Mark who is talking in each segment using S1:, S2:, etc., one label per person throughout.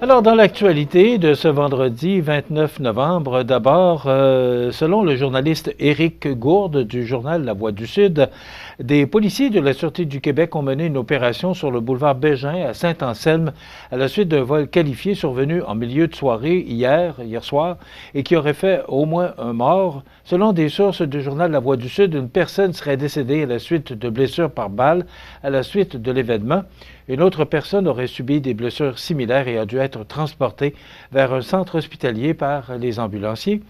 S1: Alors, dans l'actualité de ce vendredi 29 novembre, d'abord, selon le journaliste Éric Gourde du journal La Voix du Sud, des policiers de la Sûreté du Québec ont mené une opération sur le boulevard Bégin à Saint-Anselme à la suite d'un vol qualifié survenu en milieu de soirée hier soir, et qui aurait fait au moins un mort. Selon des sources du journal La Voix du Sud, une personne serait décédée à la suite de blessures par balle à la suite de l'événement. Une autre personne aurait subi des blessures similaires et a dû être transportée vers un centre hospitalier par les ambulanciers.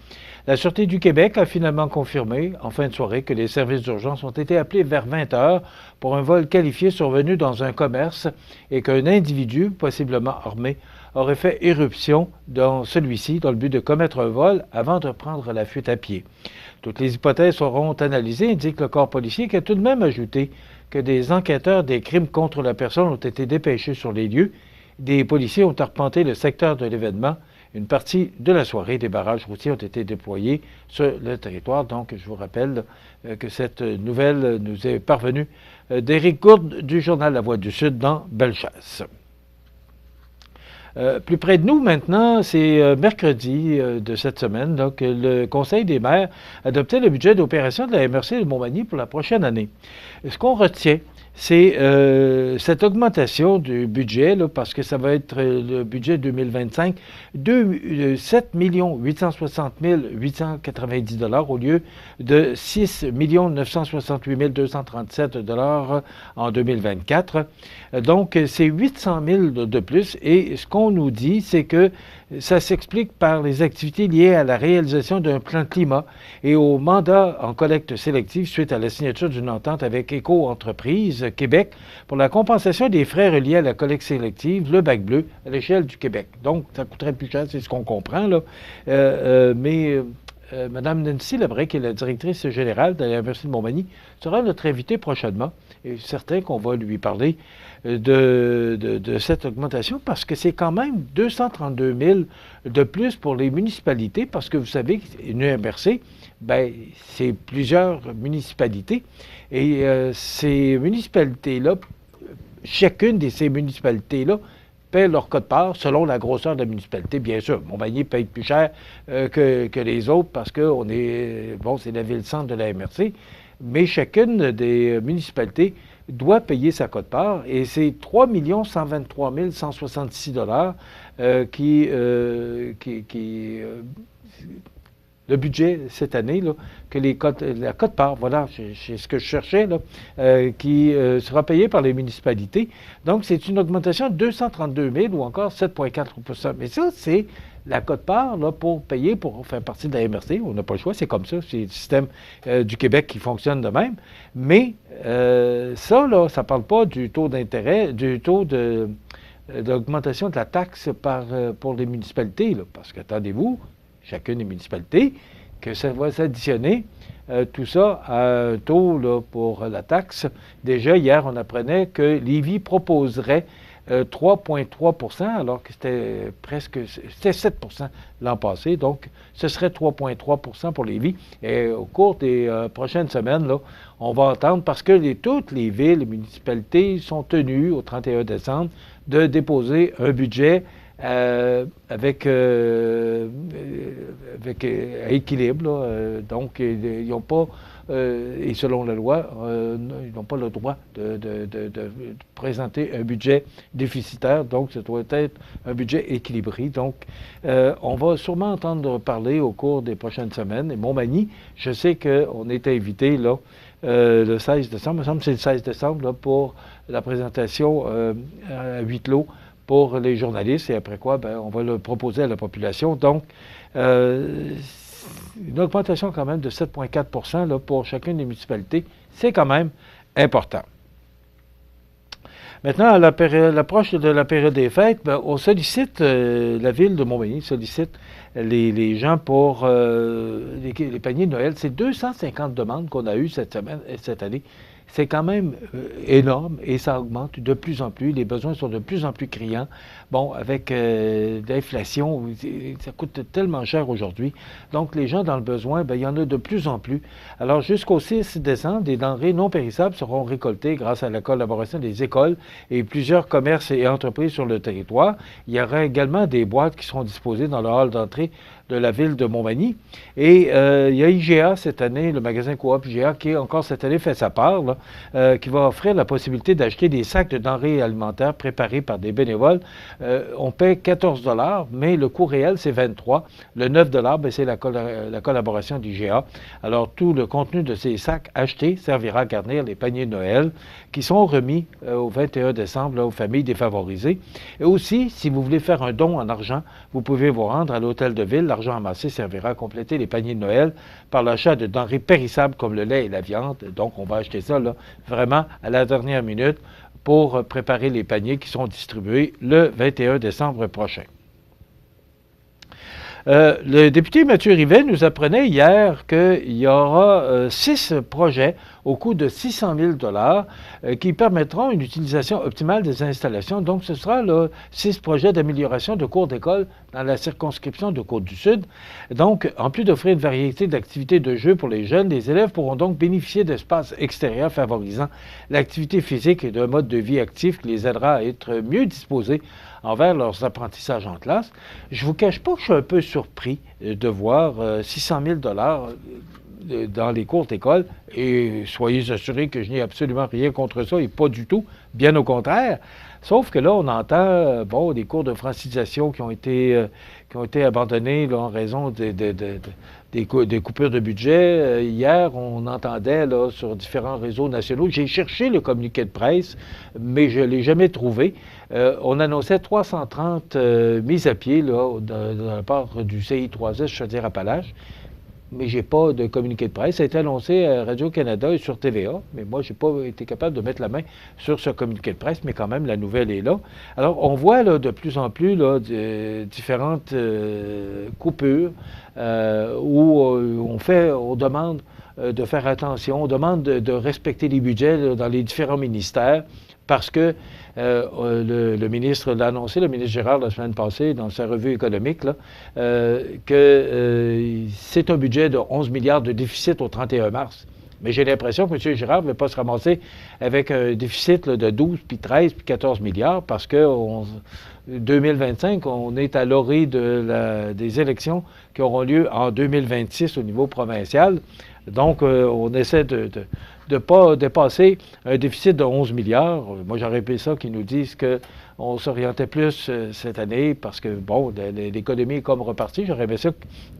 S1: La Sûreté du Québec a finalement confirmé en fin de soirée que les services d'urgence ont été appelés vers 20 heures pour un vol qualifié survenu dans un commerce et qu'un individu, possiblement armé, aurait fait éruption dans celui-ci dans le but de commettre un vol avant de prendre la fuite à pied. Toutes les hypothèses seront analysées, indique le corps policier, qui a tout de même ajouté que des enquêteurs des crimes contre la personne ont été dépêchés sur les lieux. Des policiers ont arpenté le secteur de l'événement. Une partie de la soirée, des barrages routiers ont été déployés sur le territoire. Donc, je vous rappelle que cette nouvelle nous est parvenue d'Éric Gourde du journal La Voix du Sud dans Bellechasse. Plus près de nous maintenant, c'est mercredi de cette semaine, donc le Conseil des maires adoptait le budget d'opération de la MRC de Montmagny pour la prochaine année. Ce qu'on retient, c'est cette augmentation du budget, là, parce que ça va être le budget 2025, de 7 860 890 $ au lieu de 6 968 237 $ en 2024. Donc, c'est 800 000 de plus. Et ce qu'on nous dit, c'est que ça s'explique par les activités liées à la réalisation d'un plan climat et au mandat en collecte sélective suite à la signature d'une entente avec Éco-entreprise Québec pour la compensation des frais reliés à la collecte sélective, le bac bleu, à l'échelle du Québec. Donc, ça coûterait plus cher, c'est ce qu'on comprend, là. Mme Nancy Labrec, qui est la directrice générale de la MRC de Montmagny, sera notre invitée prochainement. Et certain qu'on va lui parler de cette augmentation parce que c'est quand même 232 000 de plus pour les municipalités parce que vous savez, une MRC, ben, c'est plusieurs municipalités et ces municipalités-là, chacune de ces municipalités-là paient leur quote-part selon la grosseur de la municipalité, bien sûr. Montmagny paye plus cher que les autres parce que c'est la ville-centre de la MRC, mais chacune des municipalités doit payer sa quote-part et c'est 3 123 166 le budget cette année, là, que la quote-part, voilà, c'est ce que je cherchais, là, qui sera payée par les municipalités. Donc, c'est une augmentation de 232 000 ou encore 7,4 %. Mais ça, c'est la quote-part là, pour payer, pour faire partie de la MRC. On n'a pas le choix, c'est comme ça. C'est le système du Québec qui fonctionne de même. Mais ça, là, ça ne parle pas du taux d'intérêt, du taux d'augmentation de la taxe pour les municipalités. Là, parce qu'attendez-vous, chacune des municipalités, que ça va s'additionner tout ça à un taux là, pour la taxe. Déjà, hier, on apprenait que Lévis proposerait 3,3 % alors que c'était 7 % l'an passé. Donc, ce serait 3,3 % pour Lévis. Et au cours des prochaines semaines, là, on va entendre, parce que toutes les villes, les municipalités sont tenues au 31 décembre de déposer un budget avec équilibre. Là, donc, ils n'ont pas, et selon la loi, ils n'ont pas le droit de présenter un budget déficitaire. Donc, ça doit être un budget équilibré. Donc, on va sûrement entendre parler au cours des prochaines semaines. Et Montmagny, je sais qu'on est invité là, le 16 décembre, il me semble que c'est le 16 décembre, là, pour la présentation à huis clos pour les journalistes, et après quoi, ben, on va le proposer à la population. Donc, une augmentation quand même de 7,4 % là, pour chacune des municipalités, c'est quand même important. Maintenant, à l'approche de la période des fêtes, ben, on sollicite, la ville de Montmagny sollicite les gens pour les paniers de Noël. C'est 250 demandes qu'on a eues cette année. c'est quand même énorme et ça augmente de plus en plus. Les besoins sont de plus en plus criants. Bon, avec l'inflation, ça coûte tellement cher aujourd'hui. Donc, les gens dans le besoin, bien, il y en a de plus en plus. Alors, jusqu'au 6 décembre, des denrées non périssables seront récoltées grâce à la collaboration des écoles et plusieurs commerces et entreprises sur le territoire. Il y aura également des boîtes qui seront disposées dans le hall d'entrée de la ville de Montmagny. Et il y a IGA cette année, le magasin Coop IGA, qui encore cette année fait sa part, là, qui va offrir la possibilité d'acheter des sacs de denrées alimentaires préparés par des bénévoles. On paie 14 $, mais le coût réel, c'est 23 $. Le 9 $, bien, c'est la collaboration d'IGA. Alors, tout le contenu de ces sacs achetés servira à garnir les paniers de Noël qui sont remis au 21 décembre là, aux familles défavorisées. Et aussi, si vous voulez faire un don en argent, vous pouvez vous rendre à l'hôtel de ville. L'argent amassé servira à compléter les paniers de Noël par l'achat de denrées périssables comme le lait et la viande. Donc, on va acheter ça là, vraiment à la dernière minute pour préparer les paniers qui sont distribués le 21 décembre prochain. Le député Mathieu Rivet nous apprenait hier qu'il y aura 6 projets au coût de 600 000 $ qui permettront une utilisation optimale des installations. Donc, ce sera là, 6 projets d'amélioration de cours d'école dans la circonscription de Côte-du-Sud. Donc, en plus d'offrir une variété d'activités de jeu pour les jeunes, les élèves pourront donc bénéficier d'espaces extérieurs favorisant l'activité physique et d'un mode de vie actif qui les aidera à être mieux disposés envers leurs apprentissages en classe. Je ne vous cache pas que je suis un peu surpris de voir 600 000 $ dans les cours d'école, et soyez assurés que je n'ai absolument rien contre ça, et pas du tout, bien au contraire. Sauf que là, on entend, bon, des cours de francisation qui ont été abandonnés là, en raison des coupures de budget. Hier, on entendait là, sur différents réseaux nationaux, j'ai cherché le communiqué de presse, mais je ne l'ai jamais trouvé. On annonçait 330 mises à pied là, de la part du CI3S Chaudière-Appalaches. Mais je n'ai pas de communiqué de presse. Ça a été annoncé à Radio-Canada et sur TVA, mais moi, je n'ai pas été capable de mettre la main sur ce communiqué de presse, mais quand même, la nouvelle est là. Alors, on voit là, de plus en plus là, différentes coupures où on demande de faire attention, on demande de respecter les budgets là, dans les différents ministères, parce que le ministre l'a annoncé, le ministre Girard, la semaine passée, dans sa revue économique, là, que c'est un budget de 11 milliards de déficit au 31 mars. Mais j'ai l'impression que M. Girard ne va pas se ramasser avec un déficit là, de 12, puis 13, puis 14 milliards, parce que 2025, on est à l'orée des élections qui auront lieu en 2026 au niveau provincial. Donc, on essaie de ne pas dépasser un déficit de 11 milliards. Moi, j'aurais aimé ça qu'ils nous disent qu'on s'orientait plus cette année parce que, bon, l'économie est comme repartie. J'aurais aimé ça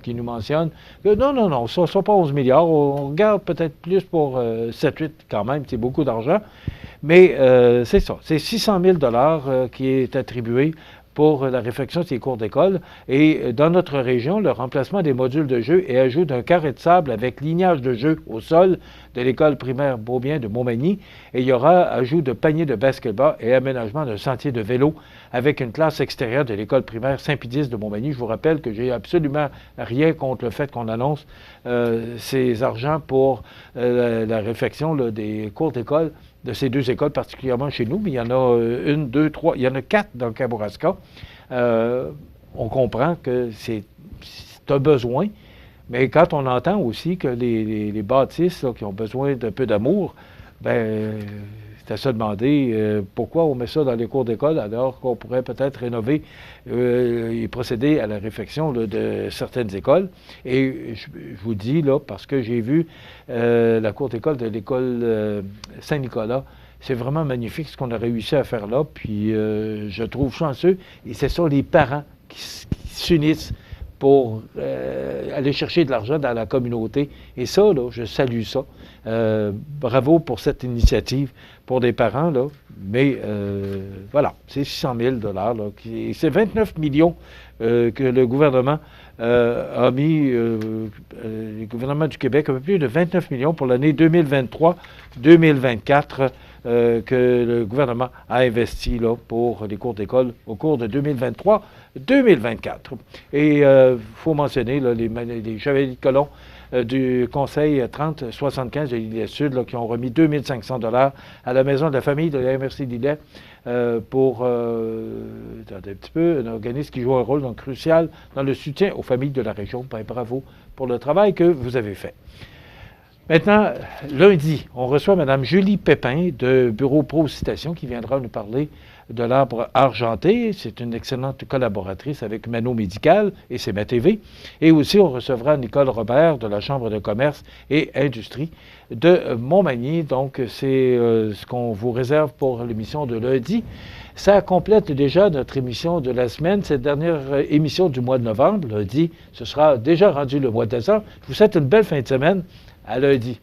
S1: qu'ils nous mentionnent que non, ça ne sont pas 11 milliards. On regarde peut-être plus pour 7-8 quand même. C'est beaucoup d'argent. Mais c'est ça. C'est 600 000 $ qui est attribué pour la réfection de ces cours d'école. Et dans notre région, le remplacement des modules de jeu et ajout d'un carré de sable avec lignage de jeu au sol de l'école primaire Beaubien de Montmagny. Et il y aura ajout de paniers de basketball et aménagement d'un sentier de vélo avec une classe extérieure de l'école primaire Saint-Pédis de Montmagny. Je vous rappelle que j'ai absolument rien contre le fait qu'on annonce ces argents pour la réfection là, des cours d'école de ces 2 écoles, particulièrement chez nous, mais il y en a 1, 2, 3, il y en a 4 dans le Kamouraska. On comprend que c'est un besoin, mais quand on entend aussi que les bâtisses là, qui ont besoin d'un peu d'amour, ben c'est à se demander pourquoi on met ça dans les cours d'école alors qu'on pourrait peut-être rénover et procéder à la réfection là, de certaines écoles. Et je vous dis, là, parce que j'ai vu la cour d'école de l'école Saint-Nicolas, c'est vraiment magnifique ce qu'on a réussi à faire là, puis je trouve chanceux, et c'est ça les parents qui s'unissent pour aller chercher de l'argent dans la communauté. Et ça, là, je salue ça. Bravo pour cette initiative pour des parents, là. Mais voilà, c'est 600 000 $. Là, c'est 29 millions que le gouvernement a mis, le gouvernement du Québec, un peu plus de 29 millions pour l'année 2023-2024 que le gouvernement a investi là, pour les cours d'école au cours de 2023-2024. Et il faut mentionner là, les chevaliers de colon du Conseil 3075 de l'Îlet-Sud là, qui ont remis 2500 $ à la Maison de la famille de la MRC d'Îlet pour attendez un petit peu, un organisme qui joue un rôle donc, crucial dans le soutien aux familles de la région. Ben, bravo pour le travail que vous avez fait. Maintenant, lundi, on reçoit Mme Julie Pépin de Bureau Pro Citation qui viendra nous parler de l'arbre argenté. C'est une excellente collaboratrice avec Mano Médical et CMA TV. Et aussi, on recevra Nicole Robert de la Chambre de commerce et industrie de Montmagny. Donc, c'est ce qu'on vous réserve pour l'émission de lundi. Ça complète déjà notre émission de la semaine, cette dernière émission du mois de novembre. Lundi, ce sera déjà rendu le mois de décembre. Je vous souhaite une belle fin de semaine. À lundi.